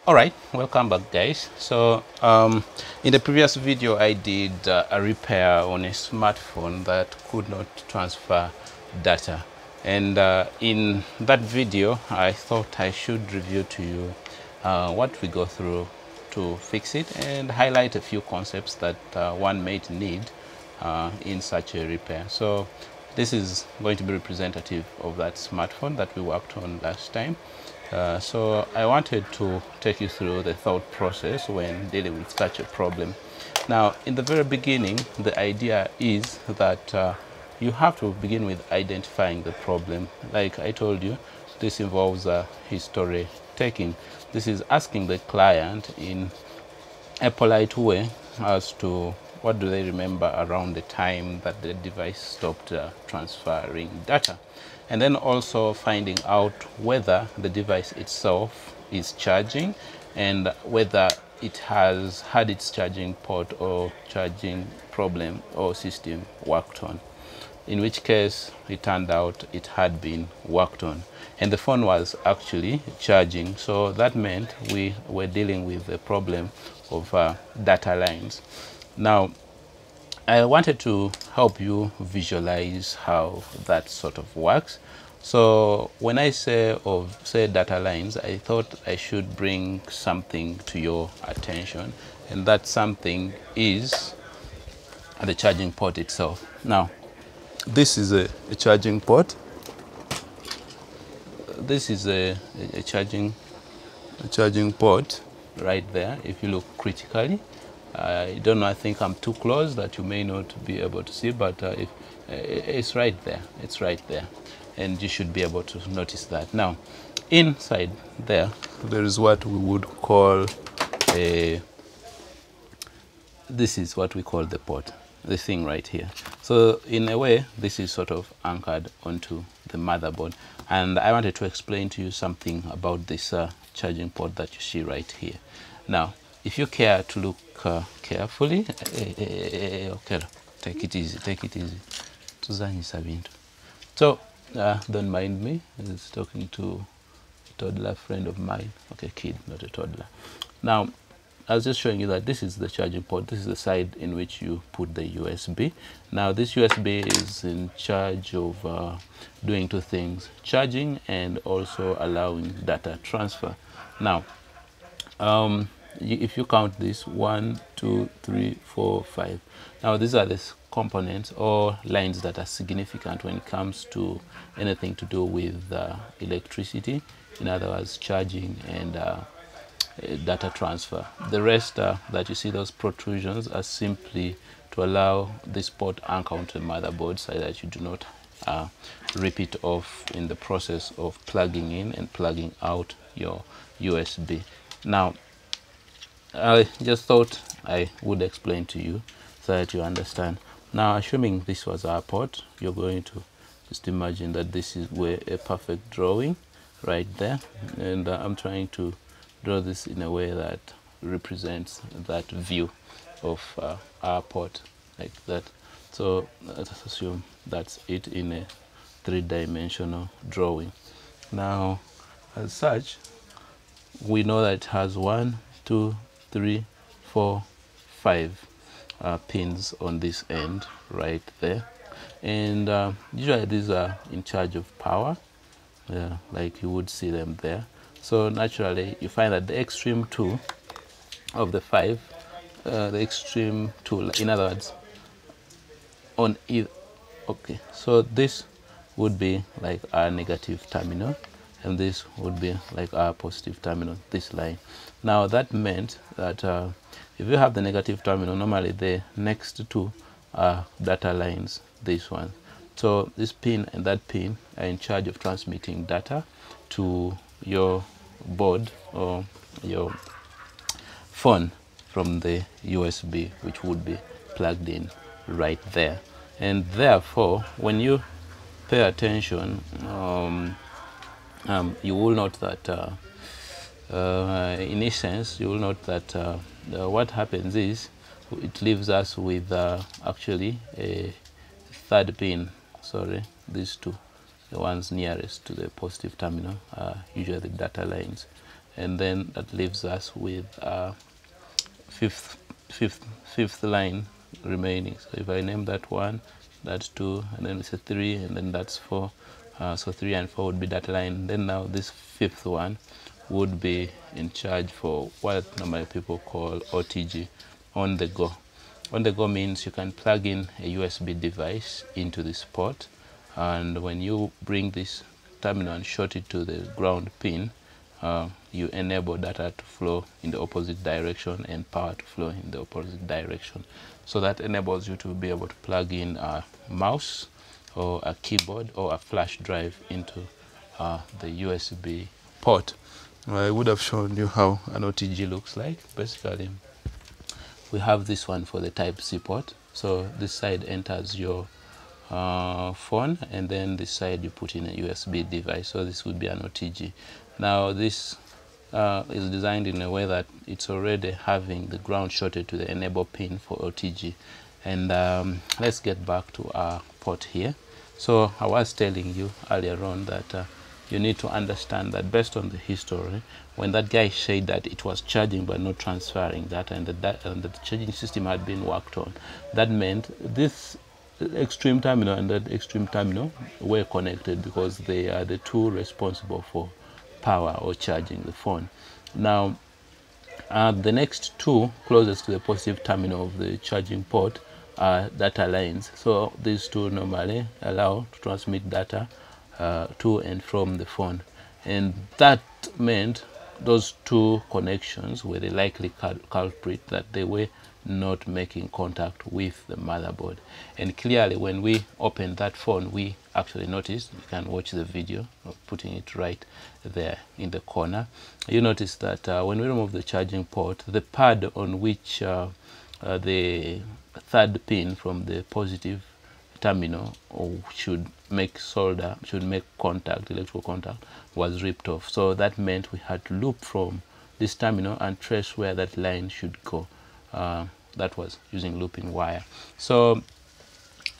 All right, welcome back, guys. So in the previous video I did a repair on a smartphone that could not transfer data, and in that video I thought I should review to you what we go through to fix it and highlight a few concepts that one might need in such a repair. So this is going to be representative of that smartphone that we worked on last time. So I wanted to take you through the thought process when dealing with such a problem. Now, in the very beginning, the idea is that you have to begin with identifying the problem. Like I told you, this involves history taking. This is asking the client in a polite way as to what do they remember around the time that the device stopped transferring data, and then also finding out whether the device itself is charging and whether it has had its charging port or charging problem or system worked on, in which case it turned out it had been worked on and the phone was actually charging. So that meant we were dealing with the problem of data lines. Now, I wanted to help you visualize how that sort of works. So when I say data lines, I thought I should bring something to your attention, and that something is the charging port itself. Now, this is a charging port. This is a charging port right there. If you look critically, I don't know, I think I'm too close that you may not be able to see, but it's right there. It's right there, and you should be able to notice that. Now, inside there is what we would call this is what we call the port, the thing right here. So in a way, this is sort of anchored onto the motherboard, and I wanted to explain to you something about this charging port that you see right here. Now, if you care to look carefully, okay, take it easy, so don't mind me, I was talking to a toddler friend of mine. Okay, kid, not a toddler. Now, I was just showing you that this is the charging port. This is the side in which you put the USB. Now, this USB is in charge of doing two things: charging and also allowing data transfer. Now, if you count this, 1, 2, 3, 4, 5. Now, these are the components or lines that are significant when it comes to anything to do with electricity. In other words, charging and data transfer. The rest that you see, those protrusions, are simply to allow this port anchor onto the motherboard so that you do not rip it off in the process of plugging in and plugging out your USB. Now, I just thought I would explain to you so that you understand. Now, assuming this was our port, you're going to just imagine that this is where a perfect drawing right there, and I'm trying to draw this in a way that represents that view of our port, like that. So let's assume that's it in a three-dimensional drawing. Now, as such, we know that it has 1, 2, 3, 4, 5 pins on this end right there, and usually these are in charge of power, like you would see them there. So naturally you find that the extreme 2 of the 5, the extreme 2, in other words, on either, okay, so this would be like our negative terminal, and this would be like our positive terminal, this line. Now, that meant that if you have the negative terminal, normally the next two are data lines, this one. So this pin and that pin are in charge of transmitting data to your board or your phone from the USB, which would be plugged in right there. And therefore, when you pay attention, you will note that in essence, you will note that what happens is it leaves us with actually a third pin. Sorry, these two, the ones nearest to the positive terminal, are usually the data lines. and then that leaves us with fifth line remaining. So if I name that 1, that's 2, and then it's a 3, and then that's 4. So 3 and 4 would be that line. Then now this fifth one would be in charge for what normally people call OTG, on the go. On the go means you can plug in a USB device into this port, and when you bring this terminal and short it to the ground pin, you enable data to flow in the opposite direction and power to flow in the opposite direction. So that enables you to be able to plug in a mouse or a keyboard or a flash drive into the USB port. I would have shown you how an OTG looks like. Basically, we have this one for the Type-C port. So this side enters your phone, and then this side you put in a USB device. So this would be an OTG. Now this is designed in a way that it's already having the ground shorted to the enable pin for OTG. And let's get back to our port here. So I was telling you earlier on that you need to understand that based on the history, when that guy said that it was charging but not transferring data, and the charging system had been worked on, that meant this extreme terminal and that extreme terminal were connected, because they are the two responsible for power or charging the phone. Now the next two closest to the positive terminal of the charging port are data lines. So these two normally allow to transmit data to and from the phone, and that meant those two connections were the likely culprit, that they were not making contact with the motherboard. And clearly when we opened that phone, we actually noticed, you can watch the video of putting it right there in the corner, you notice that when we remove the charging port, the pad on which the third pin from the positive terminal should make contact, electrical contact, was ripped off. So that meant we had to loop from this terminal and trace where that line should go. That was using looping wire. So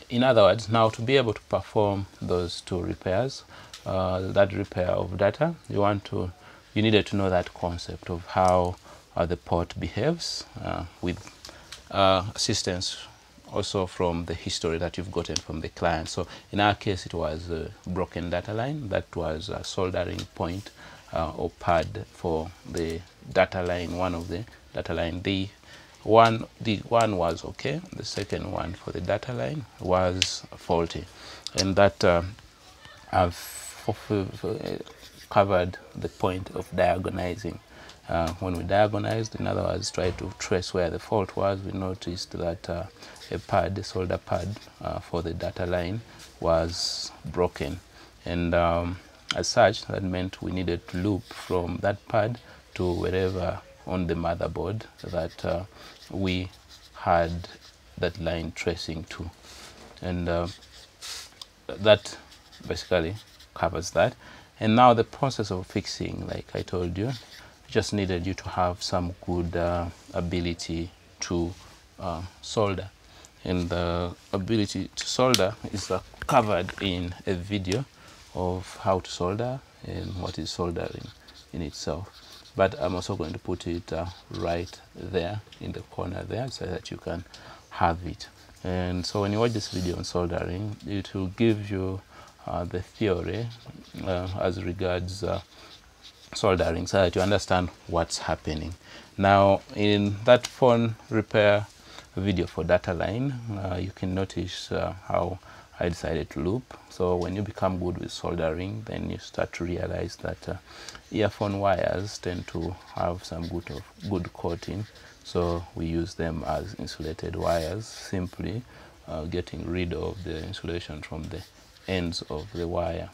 in other words, now to be able to perform those two repairs, that repair of data, you needed to know that concept of how the port behaves, with assistance also from the history that you've gotten from the client. So in our case, it was a broken data line. That was a soldering point or pad for the data line. One of the data line, the one was okay. The second one for the data line was faulty, and that I've covered the point of diagonizing. When we diagonized, in other words, tried to trace where the fault was, we noticed that a solder pad for the data line was broken, and as such, that meant we needed to loop from that pad to wherever on the motherboard that we had that line tracing to, and that basically covers that. And now the process of fixing, like I told you, just needed you to have some good ability to solder, and the ability to solder is covered in a video of how to solder and what is soldering in itself. But I'm also going to put it right there in the corner there, so that you can have it. And so when you watch this video on soldering, it will give you the theory as regards soldering, so that you understand what's happening. Now in that phone repair video for data line, you can notice how I decided to loop. So when you become good with soldering, then you start to realize that earphone wires tend to have some good coating, so we use them as insulated wires, simply getting rid of the insulation from the ends of the wire,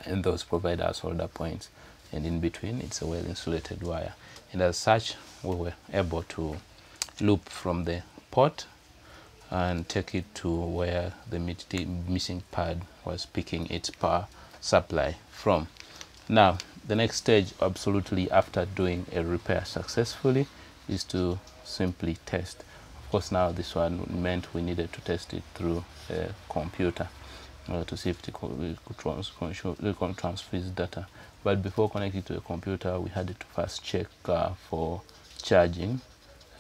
and those provide our solder points, and in between it's a well insulated wire. And as such, we were able to loop from the port and take it to where the missing pad was picking its power supply from. Now the next stage, absolutely after doing a repair successfully, is to simply test. Of course, now this one meant we needed to test it through a computer. to see if it could transfer data. But before connecting to a computer, we had to first check for charging,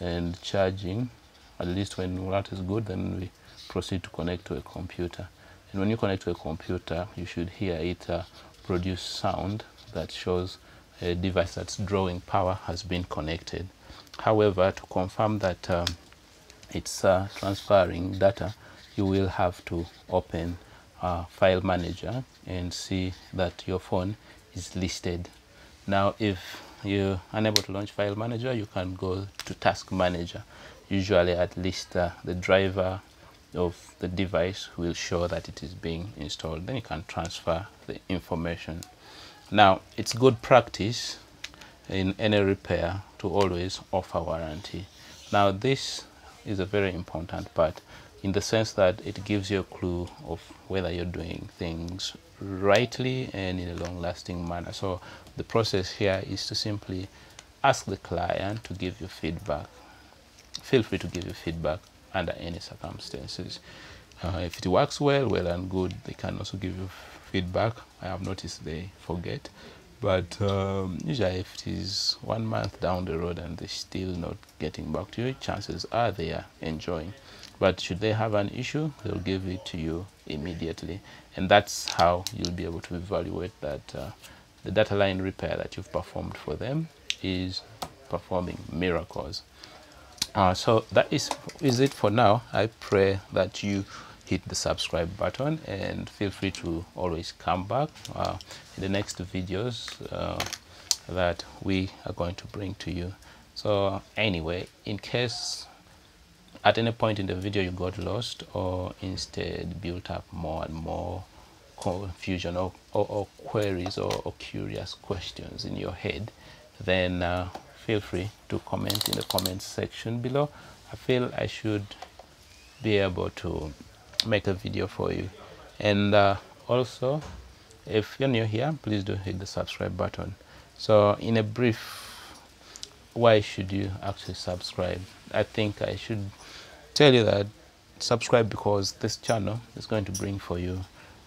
and charging, at least when that is good, then we proceed to connect to a computer. And when you connect to a computer, you should hear it produce sound that shows a device that's drawing power has been connected. However, to confirm that it's transferring data, you will have to open File Manager and see that your phone is listed. Now, if you're unable to launch File Manager, you can go to Task Manager. Usually, at least the driver of the device will show that it is being installed. Then you can transfer the information. Now, it's good practice in any repair to always offer warranty. Now, this is a very important part, in the sense that it gives you a clue of whether you're doing things rightly and in a long-lasting manner. So the process here is to simply ask the client to give you feedback. Feel free to give you feedback under any circumstances. If it works well and good, they can also give you feedback. I have noticed they forget, but usually if it is 1 month down the road and they're still not getting back to you, chances are they are enjoying. But should they have an issue, they'll give it to you immediately, and that's how you'll be able to evaluate that the data line repair that you've performed for them is performing miracles. So that is it for now. I pray that you hit the subscribe button, and feel free to always come back in the next videos that we are going to bring to you. So anyway, in case at any point in the video you got lost, or instead built up more and more confusion or queries or curious questions in your head, then feel free to comment in the comments section below. I feel I should be able to make a video for you. And also, if you're new here, please do hit the subscribe button. So in a brief, why should you actually subscribe? I think I should tell you that subscribe because this channel is going to bring for you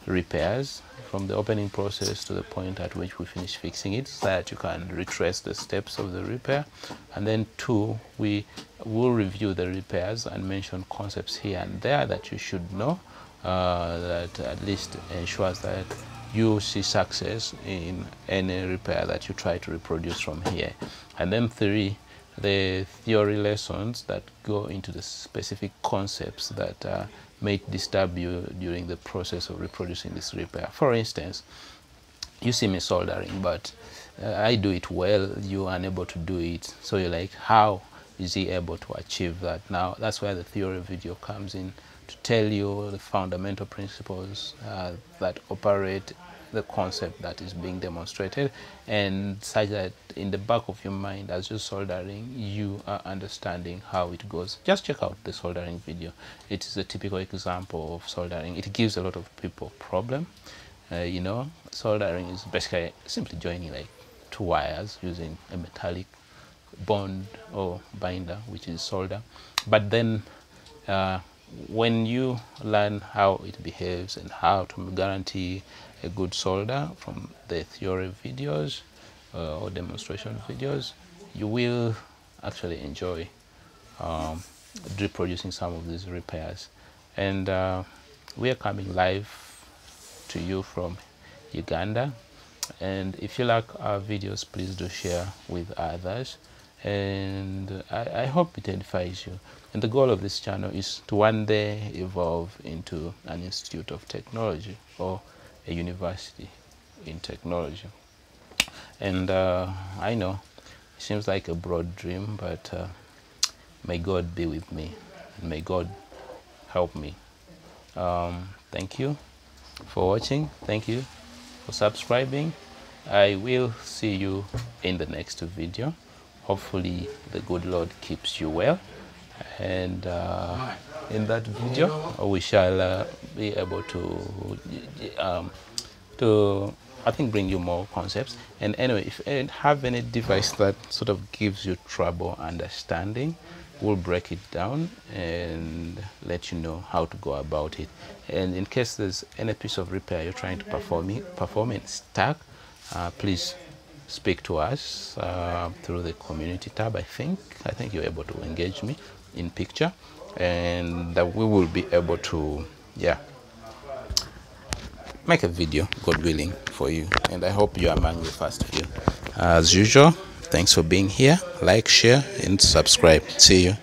repairs from the opening process to the point at which we finish fixing it, so that you can retrace the steps of the repair. And then 2, we will review the repairs and mention concepts here and there that you should know, that at least ensures that you see success in any repair that you try to reproduce from here. And then 3, the theory lessons that go into the specific concepts that may disturb you during the process of reproducing this repair. For instance, you see me soldering, but I do it well, you are unable to do it. So you're like, how is he able to achieve that? Now, that's where the theory video comes in, to tell you the fundamental principles that operate the concept that is being demonstrated, and such that in the back of your mind as you're soldering, you are understanding how it goes. Just check out the soldering video. It is a typical example of soldering. It gives a lot of people problem. You know, soldering is basically simply joining like 2 wires using a metallic bond or binder, which is solder. But then when you learn how it behaves and how to guarantee a good solder from the theory videos or demonstration videos, you will actually enjoy reproducing some of these repairs. And we are coming live to you from Uganda, and if you like our videos, please do share with others, and I hope it edifies you. And the goal of this channel is to one day evolve into an institute of technology or a university in technology. And I know it seems like a broad dream, but may God be with me, and may God help me. Thank you for watching. Thank you for subscribing. I will see you in the next video. Hopefully the good Lord keeps you well, and in that video we shall be able to I think bring you more concepts. And anyway, if you have any device that sort of gives you trouble understanding, we'll break it down and let you know how to go about it. And in case there's any piece of repair you're trying to perform and stuck, please speak to us through the community tab. I think you're able to engage me in picture, and we will be able to make a video, God willing, for you. And I hope you are among the first few. As usual, thanks for being here. Like, share, and subscribe. See you.